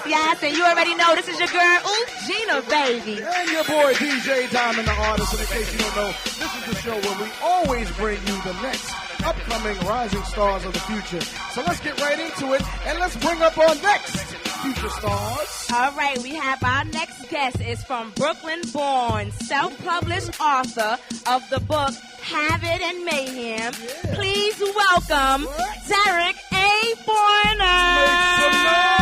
yes, and you already know this is your girl, Genia, baby. And your boy, DJ Diamond, the artist. And in case you don't know, this is the show where we always bring you the next upcoming rising stars of the future. So let's get right into it, and let's bring up our next future stars. All right, we have our next guest. Is from Brooklyn-born, self-published author of the book Havoc Mayhem. Yeah. Please welcome Derrick A. Make some noise.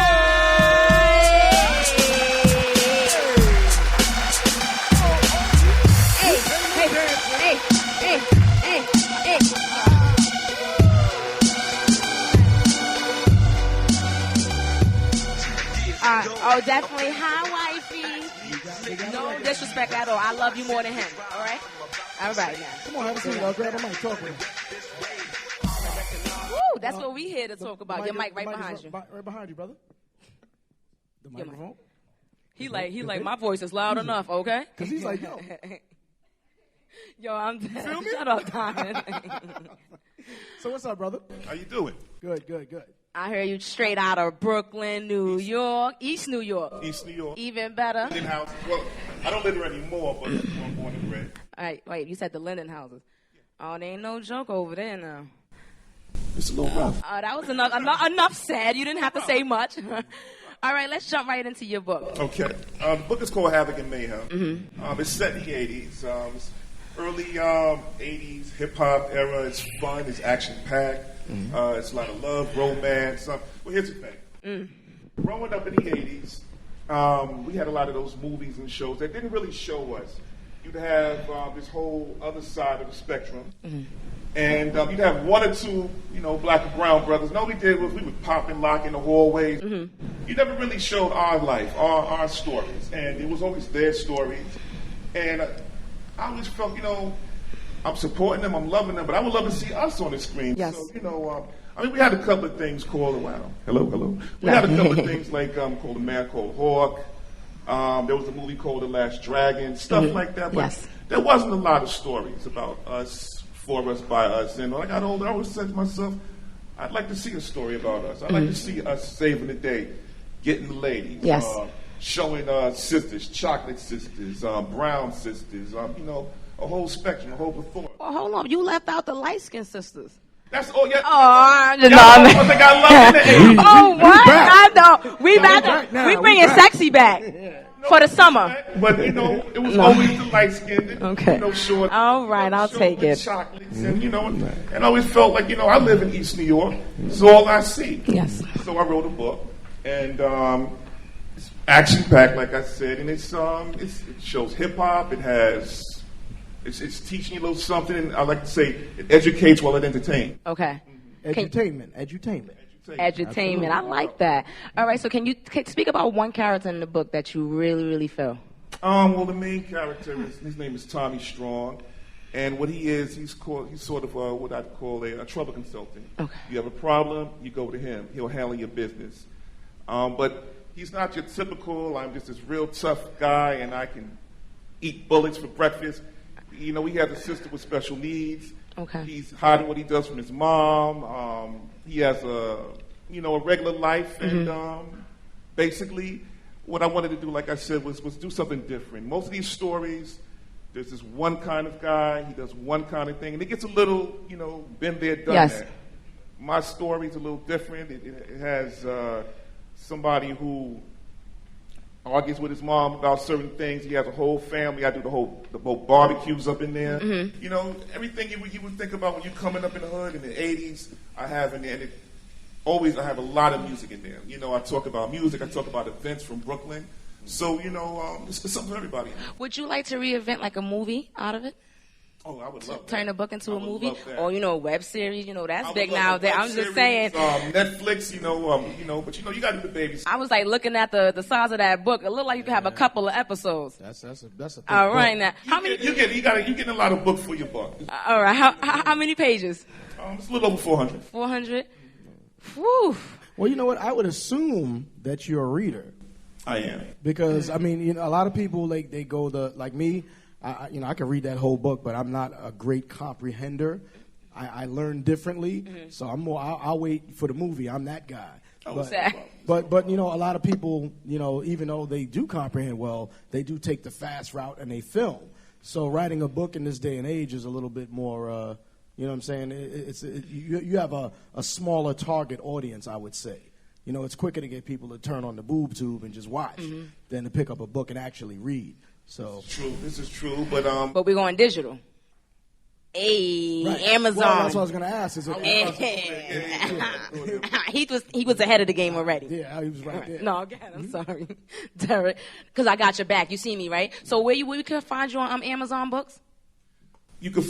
Oh, definitely. Hi, wifey. No disrespect at all. I love you more than him. All right? All right, now. Come on, have a seat. I'll grab a mic. Talk with him. Woo, that's what we here to talk about. Your mic right behind you. Right behind you, brother. The microphone. He like, my voice is loud enough, okay? Because he's like, yo. Yo, I'm you feel me? Shut up, Diamond. So what's up, brother? How you doing? Good. I heard you straight out of Brooklyn, New York, East New York. East New York. Even better. Linden House. Well, I don't live there anymore, but I'm born and bred. All right, wait, you said the Linden houses. Oh, there ain't no joke over there now. It's a little rough. That was enough said. You didn't have to say much. All right, let's jump right into your book. Okay. The book is called Havoc Mayhem. Mm-hmm. It's set in the 80s. It's early 80s hip-hop era. It's fun. It's action-packed. Mm-hmm. It's a lot of love, romance. Well, here's the thing. Growing up in the 80s, we had a lot of those movies and shows that didn't really show us. You'd have this whole other side of the spectrum. Mm-hmm. And you'd have one or two, black and brown brothers. And all we did was we would pop and lock in the hallways. Mm-hmm. You never really showed our life, our stories. And it was always their stories. And I always felt, I'm supporting them, I'm loving them, but I would love to see us on the screen. Yes. So, we had a couple of things called, hello. We had a couple of things like called A Man Called Hawk. There was a movie called The Last Dragon, stuff like that. But there wasn't a lot of stories about us, for us, by us. And when I got older, I always said to myself, I'd like to see a story about us. I'd like to see us saving the day, getting the ladies. Yes. Showing sisters, chocolate sisters, brown sisters, a whole spectrum, a whole plethora. Well, hold on. You left out the light-skinned sisters. That's all. Yeah. Oh, no. I got love in the 80s. Oh, what? I know. We back. We bringing sexy back for the summer. But it was always the light-skinned. Okay. Short. All right, I'll take it. Chocolates and and I always felt like I live in East New York. It's all I see. Yes. So I wrote a book, and it's action-packed, like I said, and it shows hip-hop. It's teaching you a little something, and I like to say it educates while it entertains. Okay. Edutainment. Edutainment. I like that. All right, so can you speak about one character in the book that you really, really feel? Well, the main character, his name is Tommy Strong, and what he is, he's sort of what I'd call a trouble consultant. Okay. You have a problem, you go to him. He'll handle your business. But he's not your typical, I'm just this real tough guy, and I can eat bullets for breakfast. He has a sister with special needs. Okay. He's hiding what he does from his mom. He has a regular life, and basically, what I wanted to do, like I said, was do something different. Most of these stories, there's this one kind of guy. He does one kind of thing, and it gets a little, been there, done that. My story's a little different. It has somebody who argues with his mom about certain things. He has a whole family. I do the whole barbecues up in there. Mm-hmm. Everything you would think about when you're coming up in the hood in the 80s, I have in there. And I have a lot of music in there. I talk about music. I talk about events from Brooklyn. So, it's something for everybody. Would you like to reinvent like a movie out of it? Oh, I would love that. Turn the book into a movie, or a web series. That's big nowadays. I'm just saying. Netflix, but you got to do the babies. I was like looking at the size of that book. It looked like you could have a couple of episodes. That's a all right book. now. How many? You're getting a lot of book for your buck. All right. How many pages? It's a little over 400. 400. Whew. Well, you know what? I would assume that you're a reader. I am. Because a lot of people they go like me. I can read that whole book, but I'm not a great comprehender. I learn differently, so I'm more. I'll wait for the movie. I'm that guy. But you know, a lot of people, you know, even though they do comprehend well, they do take the fast route and they film. So writing a book in this day and age is a little bit more, you know what I'm saying? You have a smaller target audience, I would say. You know, it's quicker to get people to turn on the boob tube and just watch than to pick up a book and actually read. So This is true, but we're going digital. Hey, right. Amazon. Well, that's what I was going to ask. He was ahead of the game already. Yeah, he was right there. No, again, I'm sorry, Derrick, because I got your back. You see me, right? So where we can find you on Amazon Books? You can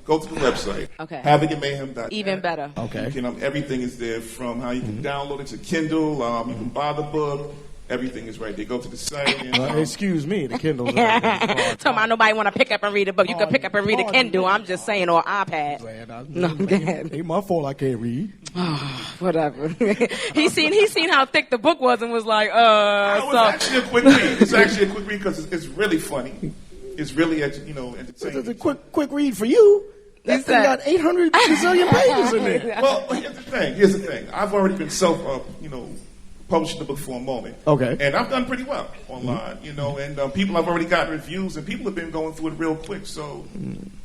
go to the website. Okay. HavocandMayhem.net. Even better. Okay. You can, everything is there, from how you can download it to Kindle. You can buy the book. Everything is right there. Go to the site. And, excuse me, the Kindle's Talking about nobody want to pick up and read a book. You can pick up and read a Kindle. I'm just saying, or iPad. No, ain't my fault I can't read. Whatever. he seen how thick the book was and was like, It's actually a quick read. It's actually a quick read because it's really funny. It's really, entertaining. It's a quick read for you. That thing got 800 gazillion pages in there. Well, here's the thing. I've already been publishing the book for a moment. Okay. And I've done pretty well online, you know, and people have already gotten reviews, and people have been going through it real quick. So,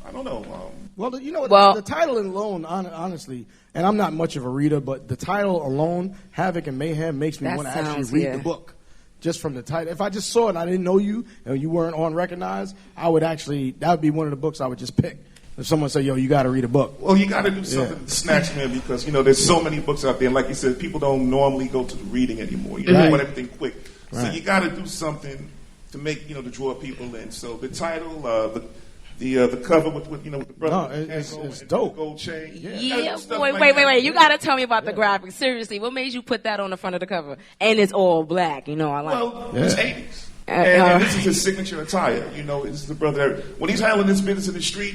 I don't know. Well, you know, the title alone, honestly, and I'm not much of a reader, but the title alone, Havoc and Mayhem, makes me want to actually read the book. Just from the title. If I just saw it and I didn't know you and you weren't on Recognized, that would be one of the books I would just pick. If someone said, yo, you got to read a book. Well, you got to do something to snatch them in, because, you know, there's so many books out there. And like you said, people don't normally go to the reading anymore. You know, they want everything quick. Right. So you got to do something to make, to draw people in. So the title, the cover with the brother. No, it's dope. The gold chain. Yeah. Wait. You got to tell me about the graphics. Seriously, what made you put that on the front of the cover? And it's all black. You know, I like it. Well, it's 80s. And this is his signature attire. You know, this is the brother. When he's handling his business in the street,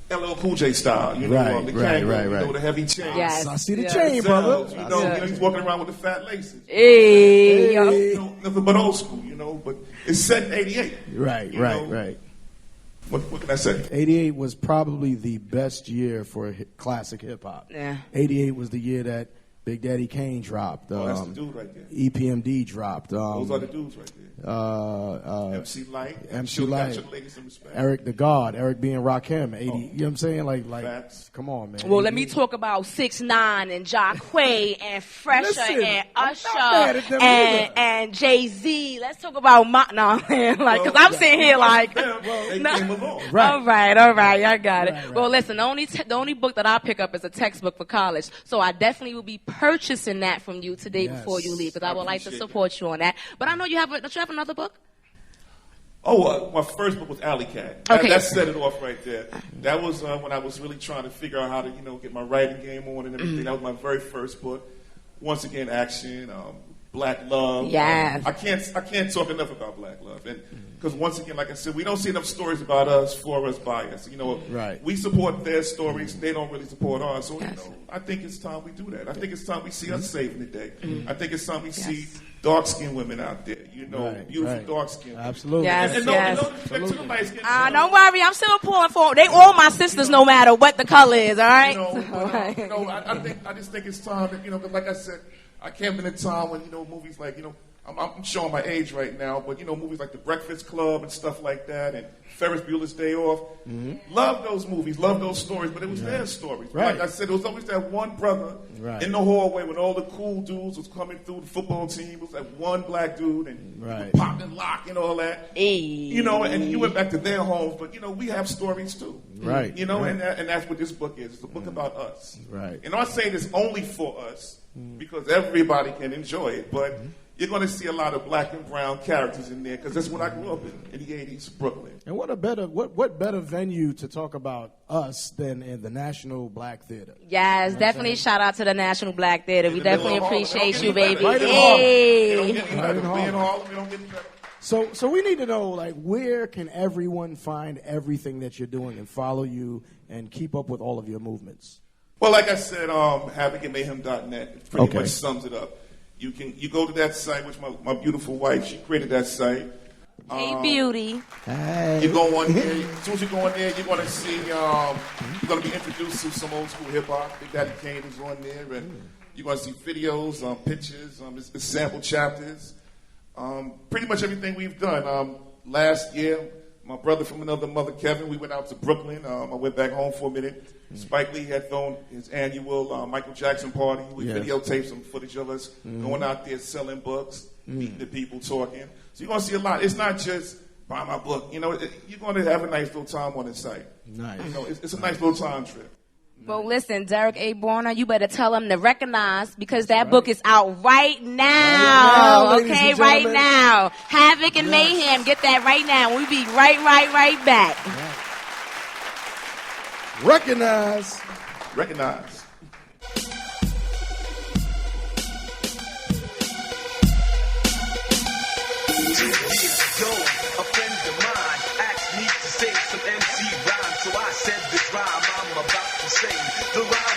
LL Cool J style, the kangaroo, the heavy chain. Yes. I see the chain, brother. He's walking around with the fat laces. Hey. Nothing but old school, but it's set in 88. Right. What can I say? 88 was probably the best year for classic hip hop. Yeah. 88 was the year that Big Daddy Kane dropped. That's the dude right there. EPMD dropped. Those are the dudes right there. MC Light, Eric the God, Eric being Rakim, 80. You know what I'm saying? Like, come on, man. Well, let me talk about 6ix9ine and Jacquay and Fresher and Usher and Jay-Z. Let's talk about because I'm sitting here like, they came along. Right. All right, I got it. Right. Well, listen, the only book that I pick up is a textbook for college, so I definitely will be purchasing that from you today before you leave, because I would like to support you on that. But I know you have another book? My first book was Alley Cat. Okay. That set it off right there. That was when I was really trying to figure out how to, get my writing game on and everything. That was my very first book. Once again, action, Black love. Yes. I can't talk enough about Black love, and because once again, like I said, we don't see enough stories about us, for us, by us. Right. We support their stories; they don't really support ours. So I think it's time we do that. I think it's time we see us saving the day. I think it's time we see dark-skinned women out there. Beautiful dark-skinned women. Absolutely. Yes. Don't worry, I'm still pulling for. They all my sisters, no matter what the color is. All right. I just think it's time that because like I said, I came in a time when movies like I'm showing my age right now, but movies like The Breakfast Club and stuff like that, and Ferris Bueller's Day Off. Love those movies, love those stories, but it was their stories. Right. Like I said, it was always that one brother in the hallway when all the cool dudes was coming through the football team. It was that one black dude, and pop and lock and all that. Hey. And you went back to their homes, but we have stories too. Right. And that's what this book is. It's a book about us. Right. And I'm not saying it's only for us because everybody can enjoy it, but you're going to see a lot of black and brown characters in there because that's what I grew up in the 80s, Brooklyn. And what better venue to talk about us than in the National Black Theater? Yes, definitely shout out to the National Black Theater. We definitely appreciate you, baby. Right in Harlem. So we need to know, where can everyone find everything that you're doing and follow you and keep up with all of your movements? Well, like I said, HavocandMayhem.net pretty much sums it up. You go to that site, which my beautiful wife, she created that site. Hey, beauty. Hey. You go on there. As soon as you go on there, you're going to see, you're going to be introduced to some old school hip hop. Big Daddy Kane is on there, and You're going to see videos, pictures, it's sample chapters. Pretty much everything we've done. Last year, my brother from another mother, Kevin, we went out to Brooklyn. I went back home for a minute. Spike Lee had thrown his annual Michael Jackson party. We videotaped some footage of us going out there selling books, meeting the people, talking. So you're going to see a lot. It's not just buy my book. You know, you're going to have a nice little time on the site. Nice. You know, it's a nice little time trip. Well, listen, Derrick A. Warner, you better tell him to recognize because that book is out right now. Okay, right now. Havoc and Mayhem, get that right now. We'll be right back. Recognize. Recognize. 2 years ago, a friend of mine asked me to say some MC rhyme, so I said this rhyme I'm about to say. The rhyme